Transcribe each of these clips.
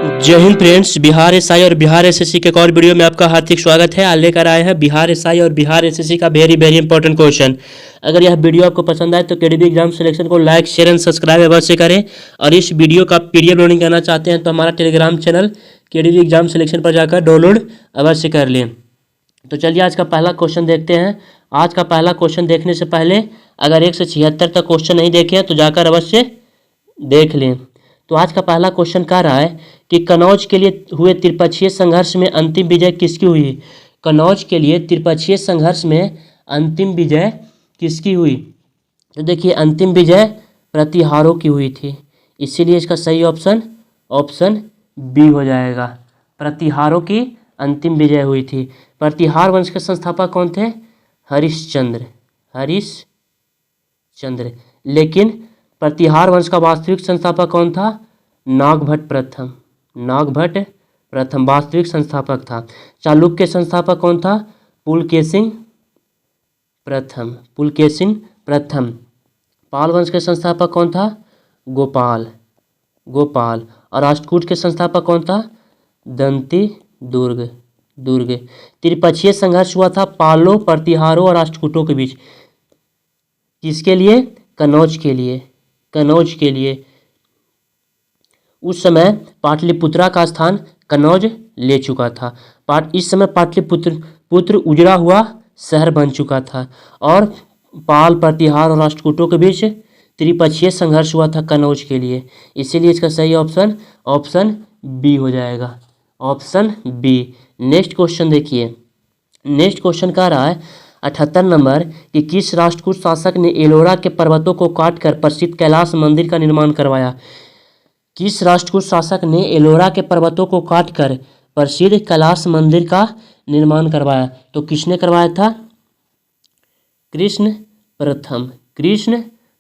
जय Hind friends. Bihar SI और Bihar SSC के एक और वीडियो में आपका हार्दिक स्वागत है। आज लेकर आए हैं बिहार एसआई और बिहार एसएससी का वेरी इंपॉर्टेंट क्वेश्चन। अगर यह वीडियो आपको पसंद आए तो केडीबी एग्जाम सिलेक्शन को लाइक शेयर एंड सब्सक्राइब अवश्य करें। और इस वीडियो का पीडीएफ डाउनलोड करना चाहते हैं तो हमारा Telegram channel KDB exam selection पर जाकर डाउनलोड अवश्य कर लें। तो चलिए आज का पहला क्वेश्चन देखते हैं। आज का पहला क्वेश्चन देखने से पहले अगर 1 से 76 तक क्वेश्चन नहीं देखे हैं तो जाकर अवश्य देख लें। तो आज का पहला क्वेश्चन कह रहा है कि कन्नौज के लिए हुए त्रिपक्षीय संघर्ष में अंतिम विजय किसकी हुई। कन्नौज के लिए त्रिपक्षीय संघर्ष में अंतिम विजय किसकी हुई। तो देखिए अंतिम विजय प्रतिहारों की हुई थी, इसीलिए इसका सही ऑप्शन बी हो जाएगा। प्रतिहारों की अंतिम विजय हुई थी। प्रतिहार वंश के संस्थापक कौन थे? हरिश्चंद्र। लेकिन प्रतिहार वंश का वास्तविक संस्थापक कौन था? नागभट्ट प्रथम वास्तविक संस्थापक था। चालुक्य के संस्थापक कौन था? पुलकेशिन प्रथम। पाल वंश के संस्थापक कौन था? गोपाल। और राष्ट्रकूट के संस्थापक कौन था? दंती दुर्ग। त्रिपक्षीय संघर्ष हुआ था पालों, प्रतिहारों और राष्ट्रकूटों के बीच। किसके लिए? कन्नौज के लिए। उस समय पाटलिपुत्रा का स्थान कन्नौज ले चुका था। इस समय पाटलिपुत्र उजड़ा हुआ शहर बन चुका था और पाल, प्रतिहार और राष्ट्रकूटों के बीच त्रिपक्षीय संघर्ष हुआ था कन्नौज के लिए। इसीलिए इसका सही ऑप्शन बी हो जाएगा। Option B. नेक्स्ट क्वेश्चन देखिए। नेक्स्ट क्वेश्चन कह रहा है 78 नंबर कि किस राष्ट्रकूट शासक ने एलोरा के पर्वतों को काटकर प्रसिद्ध कैलाश मंदिर का निर्माण करवाया। किस राष्ट्रकूट शासक ने एलोरा के पर्वतों को काटकर प्रसिद्ध कैलाश मंदिर का निर्माण करवाया? तो किसने करवाया था? कृष्ण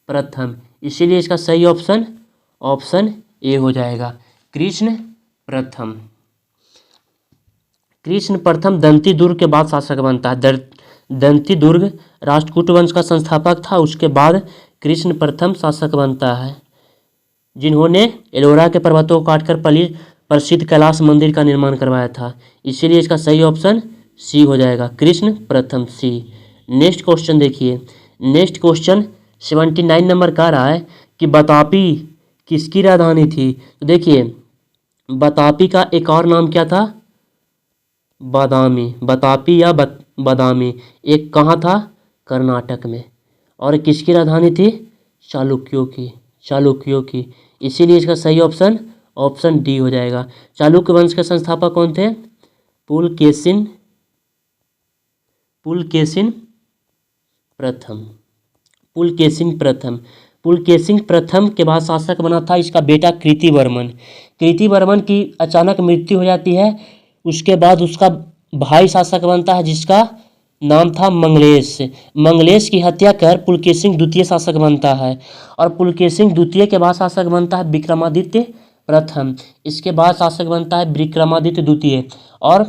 प्रथम। इसीलिए इसका सही ऑप्शन ए हो जाएगा। कृष्ण प्रथम दंती दुर्ग के बाद शासक बनता है। दंती दुर्ग राष्ट्रकूट वंश का संस्थापक था, उसके बाद कृष्ण प्रथम शासक बनता है, जिन्होंने एलोरा के पर्वतों को काटकर प्रसिद्ध कैलाश मंदिर का निर्माण करवाया था। इसीलिए इसका सही ऑप्शन सी हो जाएगा। कृष्ण प्रथम, सी। नेक्स्ट क्वेश्चन देखिए। नेक्स्ट क्वेश्चन 79 नंबर का रहा है कि बतापी किसकी राजधानी थी। तो देखिए बतापी का एक और नाम क्या था? बतापी या बादामी। एक कहाँ था? कर्नाटक में। और किसकी राजधानी थी? चालुक्यों की। इसीलिए इसका सही ऑप्शन डी हो जाएगा। चालुक्य वंश के संस्थापक कौन थे? पुलकेशिन प्रथम के बाद शासक बना था इसका बेटा कृतिवर्मन की अचानक मृत्यु हो जाती है। उसके बाद उसका भाई शासक बनता है जिसका नाम था मंगलेश की हत्या कर पुलकेशिन द्वितीय शासक बनता है। और पुलकेशिन द्वितीय के बाद शासक बनता है विक्रमादित्य प्रथम। इसके बाद शासक बनता है विक्रमादित्य द्वितीय। और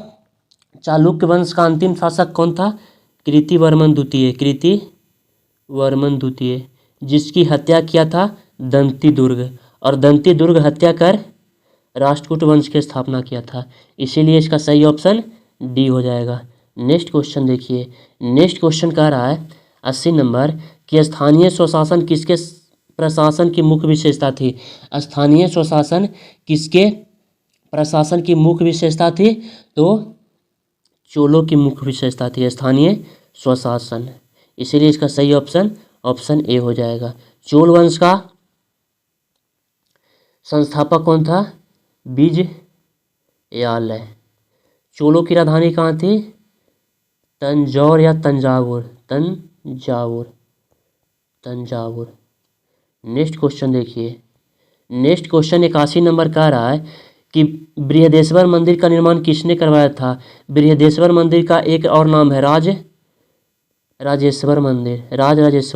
चालुक्य वंश का अंतिम शासक कौन था? कृतिवर्मन द्वितीय, जिसकी हत्या किया था दंती दुर्ग। और दंती दुर्ग हत्या कर राष्ट्रकूट वंश की स्थापना किया था। इसीलिए इसका सही ऑप्शन डी हो जाएगा। नेक्स्ट क्वेश्चन देखिए। नेक्स्ट क्वेश्चन कह रहा है 80 नंबर कि स्थानीय स्वशासन किसके प्रशासन की मुख्य विशेषता थी। स्थानीय स्वशासन किसके प्रशासन की मुख्य विशेषता थी? तो चोलों की मुख्य विशेषता थी स्थानीय स्वशासन। इसीलिए इसका सही ऑप्शन ए हो जाएगा। चोल वंश का संस्थापक कौन था? विजयालय। चोलों की राजधानी कहाँ थी? तंजौर या तंजावुर। नेक्स्ट क्वेश्चन देखिए। नेक्स्ट क्वेश्चन 81 नंबर का रहा है कि बृहदेश्वर मंदिर का निर्माण किसने करवाया था। बृहदेश्वर मंदिर का एक और नाम है राजेश्वर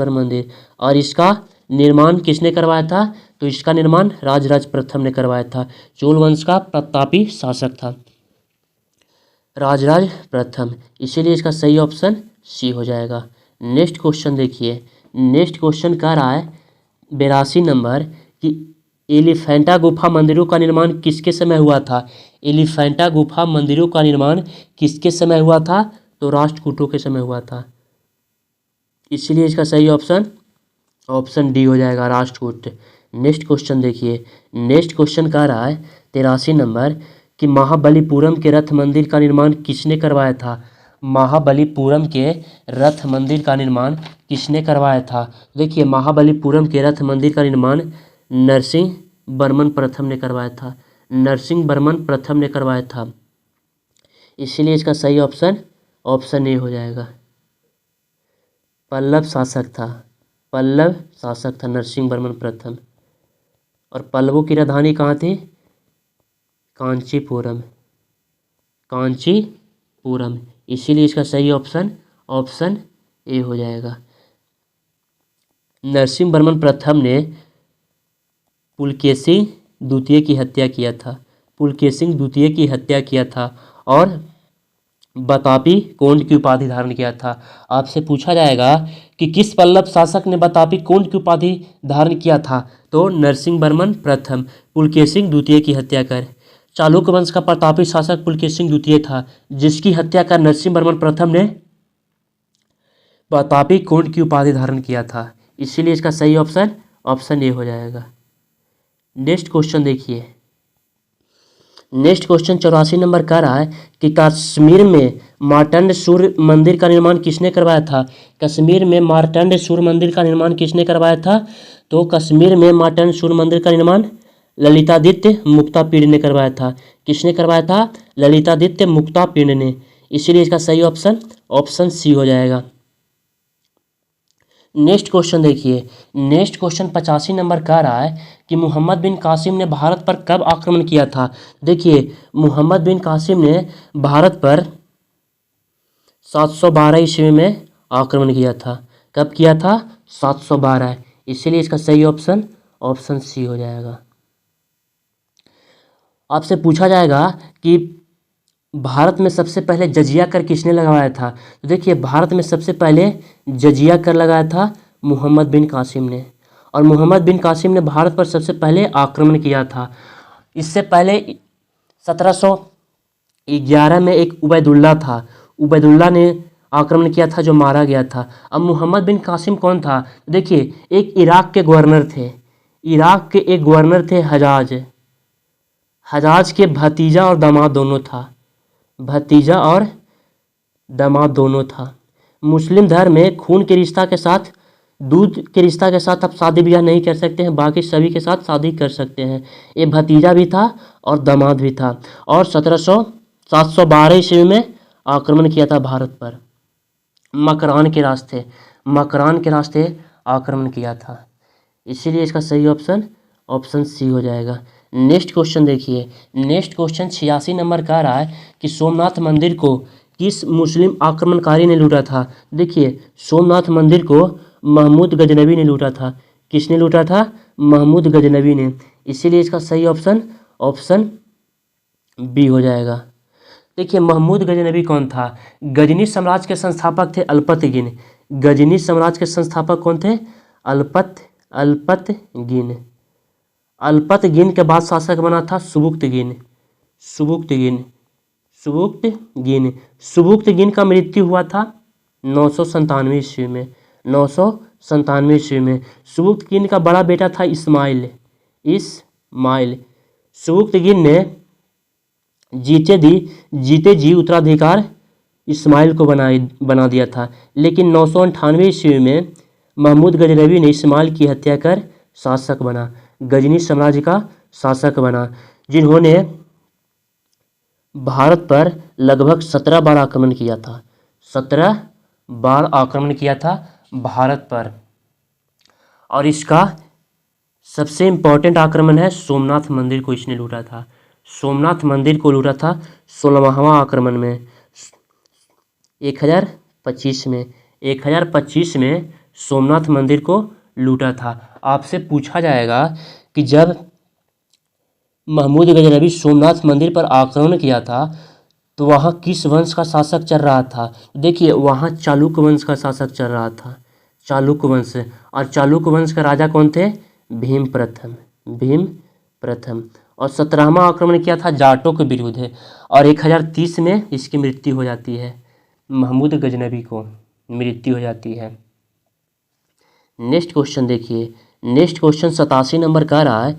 मंदिर। और इसका निर्माण किसने करवाया था? तो इसका निर्माण राजराज प्रथम ने करवाया था। चोल वंश का प्रतापी शासक था राजराज प्रथम। इसीलिए इसका सही ऑप्शन सी हो जाएगा। नेक्स्ट क्वेश्चन देखिए। नेक्स्ट क्वेश्चन कह रहा है 82 नंबर कि एलिफेंटा गुफा मंदिरों का निर्माण किसके समय हुआ था? एलिफेंटा गुफा मंदिरों का निर्माण किसके समय हुआ था? तो राष्ट्रकूटों के समय हुआ था। इसलिए इसका सही ऑप्शन ऑप्शन डी हो जाएगा, राष्ट्रकूट। नेक्स्ट क्वेश्चन देखिए। नेक्स्ट क्वेश्चन कह रहा है 83 नंबर कि महाबलीपुरम के रथ मंदिर का निर्माण किसने करवाया था? महाबलीपुरम के रथ मंदिर का निर्माण किसने करवाया था? देखिए, महाबलीपुरम के रथ मंदिर का निर्माण नरसिंह वर्मन प्रथम ने करवाया था। नरसिंह वर्मन प्रथम ने करवाया था। इसीलिए इसका सही ऑप्शन ऑप्शन ए हो जाएगा। पल्लव शासक था, पल्लव शासक था नरसिंह वर्मन प्रथम। और पल्लवों की राजधानी कहाँ थी? कांचीपुरम, कांचीपुरम। इसीलिए इसका सही ऑप्शन ऑप्शन ए हो जाएगा। नरसिंह वर्मन प्रथम ने पुलकेशी द्वितीय की हत्या किया था, पुलकेशी द्वितीय की हत्या किया था और बतापी कोंड की उपाधि धारण किया था। आपसे पूछा जाएगा कि किस पल्लव शासक ने बतापी कोंड की उपाधि धारण किया था? तो नरसिंह वर्मन प्रथम पुलकेशी द्वितीय की हत्या कर। चालुक्य वंश का प्रतापी शासक पुलकेशी द्वितीय था, जिसकी हत्या कर नरसिंह वर्मन प्रथम ने बतापी कोंड की उपाधि धारण किया था। इसीलिए इसका सही ऑप्शन ऑप्शन ए हो जाएगा। नेक्स्ट क्वेश्चन देखिए। नेक्स्ट क्वेश्चन 84 नंबर कह रहा है कि कश्मीर में मार्तंड सूर्य मंदिर का निर्माण किसने करवाया था? कश्मीर में मार्तंड सूर्य मंदिर का निर्माण किसने करवाया था? तो कश्मीर में मार्तंड सूर्य मंदिर का निर्माण ललितादित्य मुक्तापीड़ ने करवाया था। किसने करवाया था? ललितादित्य मुक्तापीड़ ने। इसीलिए इसका सही ऑप्शन ऑप्शन सी हो जाएगा। नेक्स्ट क्वेश्चन देखिए। नेक्स्ट क्वेश्चन 85 नंबर कह रहा है कि मोहम्मद बिन कासिम ने भारत पर कब आक्रमण किया था? देखिए, मोहम्मद बिन कासिम ने भारत पर 712 ईस्वी में आक्रमण किया था। कब किया था? 712। इसीलिए इसका सही ऑप्शन ऑप्शन सी हो जाएगा। आपसे पूछा जाएगा कि भारत में सबसे पहले जजिया कर किसने लगवाया था? तो देखिए, भारत में सबसे पहले जजिया कर लगाया था मोहम्मद बिन कासिम ने। और मोहम्मद बिन कासिम ने भारत पर सबसे पहले आक्रमण किया था। इससे पहले 1711 में एक उबैदुल्ला था, उबैदुल्ला ने आक्रमण किया था जो मारा गया था। अब मोहम्मद बिन कासिम कौन था? देखिए, एक इराक के गवर्नर थे, इराक के एक गवर्नर थे हजाज, हजाज के भतीजा और दामाद दोनों था, भतीजा और दामाद दोनों था। मुस्लिम धर्म में खून के रिश्ता के साथ, दूध के रिश्ता के साथ आप शादी ब्याह नहीं कर सकते हैं, बाकी सभी के साथ शादी कर सकते हैं। ये भतीजा भी था और दामाद भी था। और 712 ईस्वी में आक्रमण किया था भारत पर, मकरान के रास्ते, मकरान के रास्ते आक्रमण किया था। इसीलिए इसका सही ऑप्शन ऑप्शन सी हो जाएगा। नेक्स्ट क्वेश्चन देखिए। नेक्स्ट क्वेश्चन 86 नंबर का रहा है कि सोमनाथ मंदिर को किस मुस्लिम आक्रमणकारी ने लूटा था? देखिए, सोमनाथ मंदिर को महमूद गजनवी ने लूटा था। किसने लूटा था? महमूद गजनवी ने। इसीलिए इसका सही ऑप्शन ऑप्शन बी हो जाएगा। देखिए, महमूद गजनवी कौन था? गजनी साम्राज्य के संस्थापक थे अल्पतगिन। गजनी साम्राज्य के संस्थापक कौन थे? अल्पतगिन। अल्पतगिन के बाद शासक बना था सुबुक्तगिन। सुबुक्तगिन, सुबुक्तगिन। सुबुक्तगिन का मृत्यु हुआ था 997 ईस्वी में, 997 ईस्वी में। सुबुक्तगिन का बड़ा बेटा था इस्माइल, इस्माइल। सुबुक्तगिन ने जीते जी उत्तराधिकार इस्माइल को बना दिया था। लेकिन 998 ईस्वी में महमूद गजनवी ने इस्माइल की हत्या कर शासक बना, गजनी साम्राज्य का शासक बना, जिन्होंने भारत पर लगभग 17 बार आक्रमण किया था। 17 बार आक्रमण किया था भारत पर। और इसका सबसे इम्पोर्टेंट आक्रमण है सोमनाथ मंदिर को इसने लूटा था। सोमनाथ मंदिर को लूटा था 16वां आक्रमण में, 1025 में। 1025 में सोमनाथ मंदिर को लूटा था। आपसे पूछा जाएगा कि जब महमूद गजनवी सोमनाथ मंदिर पर आक्रमण किया था तो वहाँ किस वंश का शासक चल रहा था? देखिए, वहाँ चालुक्य वंश का शासक चल रहा था, चालुक्य वंश। और चालुक्य वंश का राजा कौन थे? भीम प्रथम, भीम प्रथम। और 17वां आक्रमण किया था जाटों के विरुद्ध है और 1030 में इसकी मृत्यु हो जाती है। महमूद गजनवी को मृत्यु हो जाती है। नेक्स्ट क्वेश्चन देखिए। नेक्स्ट क्वेश्चन 87 नंबर का रहा है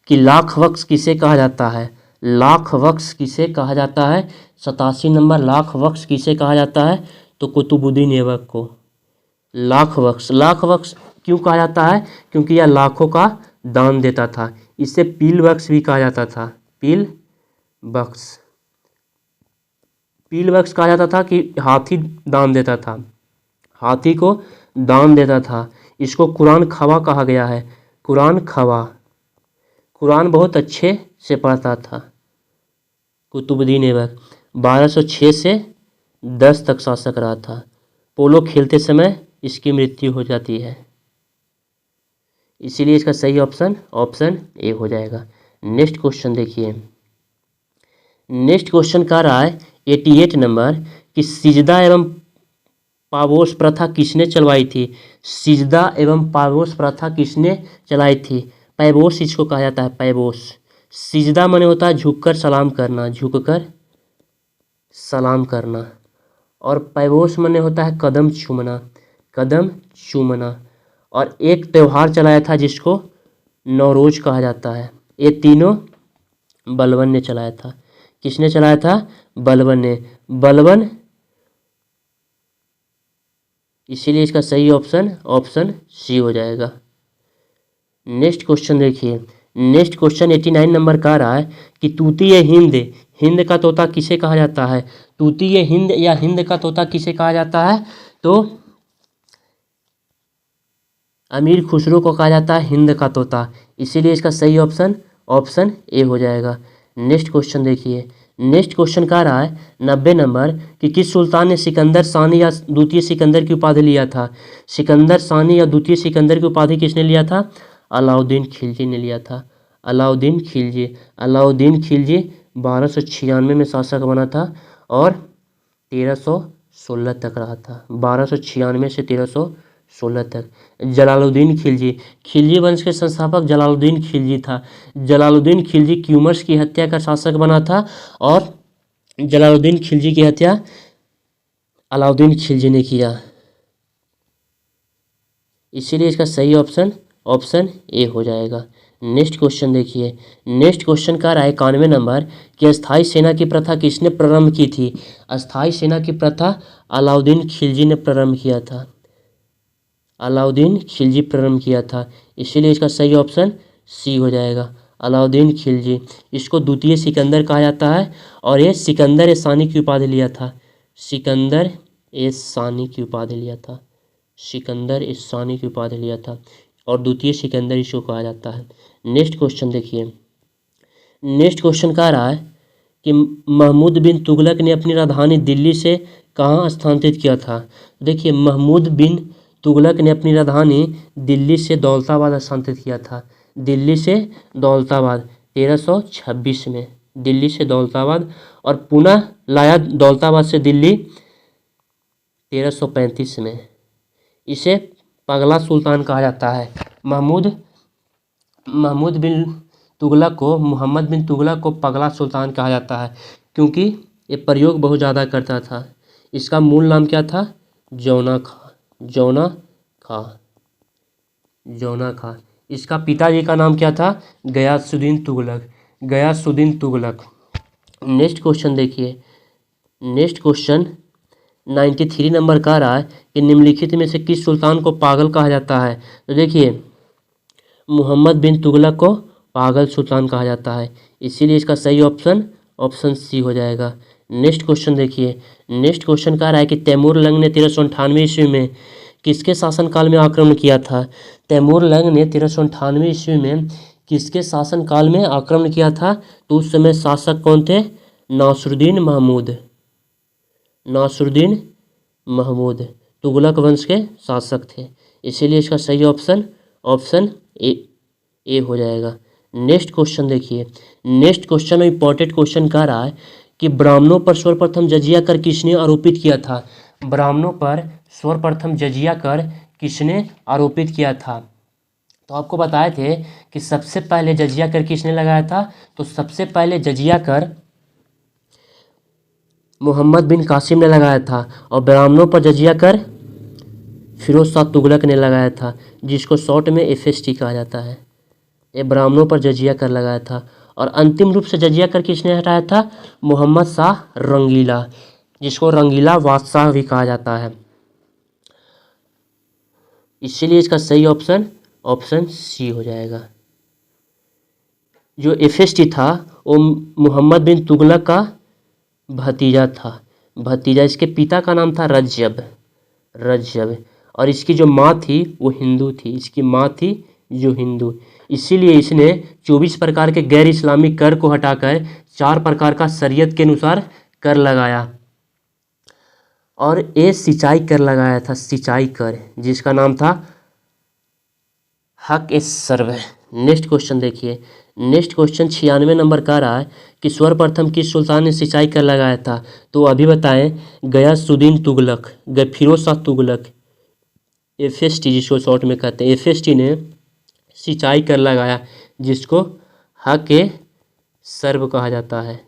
कि लाख वक्स किसे कहा जाता है। लाख वक्स किसे कहा जाता है। 87 नंबर, लाख वक्स किसे कहा जाता है। तो कुतुबुद्दीन ऐबक को। लाख वक्स, लाख वक्स क्यों कहा जाता है, क्योंकि यह लाखों का दान देता था। इसे पील वक्स भी कहा जाता था। पील वक्स, पील वक्स कहा जाता था कि हाथी दान देता था, हाथी को दान देता था। इसको कुरान खवा कहा गया है। कुरान खवा, कुरान बहुत अच्छे से पढ़ता था कुतुबुद्दीन ऐबक। 1206 से 10 तक शासक रहा था। पोलो खेलते समय इसकी मृत्यु हो जाती है, इसीलिए इसका सही ऑप्शन ऑप्शन ए हो जाएगा। नेक्स्ट क्वेश्चन देखिए। नेक्स्ट क्वेश्चन का रहा है 88 नंबर कि सिजदा एवं पावोस प्रथा किसने चलवाई थी। सिजदा एवं पावोस प्रथा किसने चलाई थी। पैबोस इसको कहा जाता है, पैबोस। सिजदा माने होता है झुककर सलाम करना, झुककर सलाम करना। और पैबोस माने होता है कदम चूमना, कदम चूमना। और एक त्यौहार चलाया था जिसको नौरोज कहा जाता है। ये तीनों बलबन ने चलाया था। किसने चलाया था। बलबन ने। बलबन, इसीलिए इसका सही ऑप्शन ऑप्शन सी हो जाएगा। नेक्स्ट क्वेश्चन देखिए। नेक्स्ट क्वेश्चन 89 नंबर का रहा है कि तूतीय हिंद, हिंद का तोता किसे कहा जाता है। तूतीय हिंद या हिंद का तोता किसे कहा जाता है। तो अमीर खुसरो को कहा जाता है हिंद का तोता, इसीलिए इसका सही ऑप्शन ऑप्शन ए हो जाएगा। नेक्स्ट क्वेश्चन देखिए। नेक्स्ट क्वेश्चन का रहा है 90 नंबर कि किस सुल्तान ने सिकंदर सानी या द्वितीय सिकंदर की उपाधि लिया था। सिकंदर सानी या द्वितीय सिकंदर की उपाधि किसने लिया था। अलाउद्दीन खिलजी ने लिया था। अलाउद्दीन खिलजी। अलाउद्दीन खिलजी 1296 में शासक बना था और 1316 तक रहा था। 1296 से 1316 तक। जलालुद्दीन खिलजी, खिलजी वंश के संस्थापक जलालुद्दीन खिलजी था। जलालुद्दीन खिलजी क्यूमर्स की हत्या का शासक बना था और जलालुद्दीन खिलजी की हत्या अलाउद्दीन खिलजी ने किया, इसीलिए इसका सही ऑप्शन ऑप्शन ए हो जाएगा। नेक्स्ट क्वेश्चन देखिए। नेक्स्ट क्वेश्चन का रहा है 91 नंबर कि अस्थाई सेना की प्रथा किसने प्रारंभ की थी। अस्थाई सेना की प्रथा अलाउद्दीन खिलजी ने प्रारंभ किया था। अलाउद्दीन खिलजी प्रारंभ किया था, इसीलिए इसका सही ऑप्शन सी हो जाएगा। अलाउद्दीन खिलजी, इसको द्वितीय सिकंदर कहा जाता है और ये सिकंदर ए सानी की उपाधि लिया था। सिकंदर ए सानी की उपाधि लिया था। सिकंदर ए सानी की उपाधि लिया था और द्वितीय सिकंदर इसको कहा जाता है। नेक्स्ट क्वेश्चन देखिए। नेक्स्ट क्वेश्चन का रहा है कि महमूद बिन तुगलक ने अपनी राजधानी दिल्ली से कहाँ स्थानांतरित किया था। देखिए, महमूद बिन तुगलक ने अपनी राजधानी दिल्ली से दौलताबाद स्थानांतरित किया था। दिल्ली से दौलताबाद 1326 में, दिल्ली से दौलताबाद, और पुनः लाया दौलताबाद से दिल्ली 1335 में। इसे पगला सुल्तान कहा जाता है। महमूद बिन तुगलक को, मोहम्मद बिन तुगलक को पगला सुल्तान कहा जाता है क्योंकि ये प्रयोग बहुत ज़्यादा करता था। इसका मूल नाम क्या था। जौना खां, जौना खां, जौना खां। इसका पिताजी का नाम क्या था। गयासुद्दीन तुगलक, गयासुद्दीन तुगलक। नेक्स्ट क्वेश्चन देखिए। नेक्स्ट क्वेश्चन 93 नंबर का रहा है कि निम्नलिखित में से किस सुल्तान को पागल कहा जाता है। तो देखिए, मोहम्मद बिन तुगलक को पागल सुल्तान कहा जाता है, इसीलिए इसका सही ऑप्शन ऑप्शन सी हो जाएगा। नेक्स्ट क्वेश्चन देखिए। नेक्स्ट क्वेश्चन का रहा है कि तैमूर लंग ने 1398 ईस्वी में किसके शासनकाल में आक्रमण किया था। तैमूर लंग ने 1398 ईस्वी में किसके शासनकाल में आक्रमण किया था। तो उस समय शासक कौन थे। नासरुद्दीन महमूद, नासरुद्दीन महमूद तुगलक वंश के शासक थे, इसीलिए इसका सही ऑप्शन ऑप्शन ए हो जाएगा। नेक्स्ट क्वेश्चन देखिए। नेक्स्ट क्वेश्चन में इंपॉर्टेंट क्वेश्चन का रहा है कि ब्राह्मणों पर सर्वप्रथम जजिया कर किसने आरोपित किया था। ब्राह्मणों पर सर्वप्रथम जजिया कर किसने आरोपित किया था। तो आपको बताए थे कि सबसे पहले जजिया कर किसने लगाया था, तो सबसे पहले जजिया कर मोहम्मद बिन कासिम ने लगाया था और ब्राह्मणों पर जजिया कर फिरोज शाह तुगलक ने लगाया था, जिसको शॉर्ट में FST कहा जाता है। ये ब्राह्मणों पर जजिया कर लगाया था। और अंतिम रूप से जजिया कर किसने हटाया था, मोहम्मद शाह रंगीला, जिसको रंगीला बादशाह भी कहा जाता है। इसीलिए इसका सही ऑप्शन ऑप्शन सी हो जाएगा। जो FST था वो मोहम्मद बिन तुगलक का भतीजा था, भतीजा। इसके पिता का नाम था रज्जब, रज्जब। और इसकी जो माँ थी वो हिंदू थी, इसकी माँ थी जो हिंदू। इसीलिए इसने 24 प्रकार के गैर इस्लामिक कर को हटाकर 4 प्रकार का शरीयत के अनुसार कर लगाया। और ये सिंचाई कर लगाया था, सिंचाई कर, जिसका नाम था हक ए सर्व। नेक्स्ट क्वेश्चन देखिए। नेक्स्ट क्वेश्चन 96 नंबर का रहा है कि सर्वप्रथम किस सुल्तान ने सिंचाई कर लगाया था, तो अभी बताएं गयासुद्दीन तुगलक, फिरोज शाह तुगलक, FST जिसको शॉर्ट में कहते हैं, FST ने सिंचाई कर लगाया, जिसको हक ए सर्व कहा जाता है,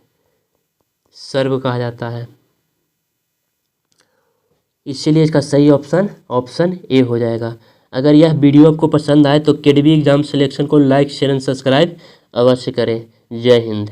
सर्व कहा जाता है। इसीलिए इसका सही ऑप्शन ऑप्शन ए हो जाएगा। अगर यह वीडियो आपको पसंद आए तो KDB एग्जाम सिलेक्शन को लाइक शेयर एंड सब्सक्राइब अवश्य करें। जय हिंद।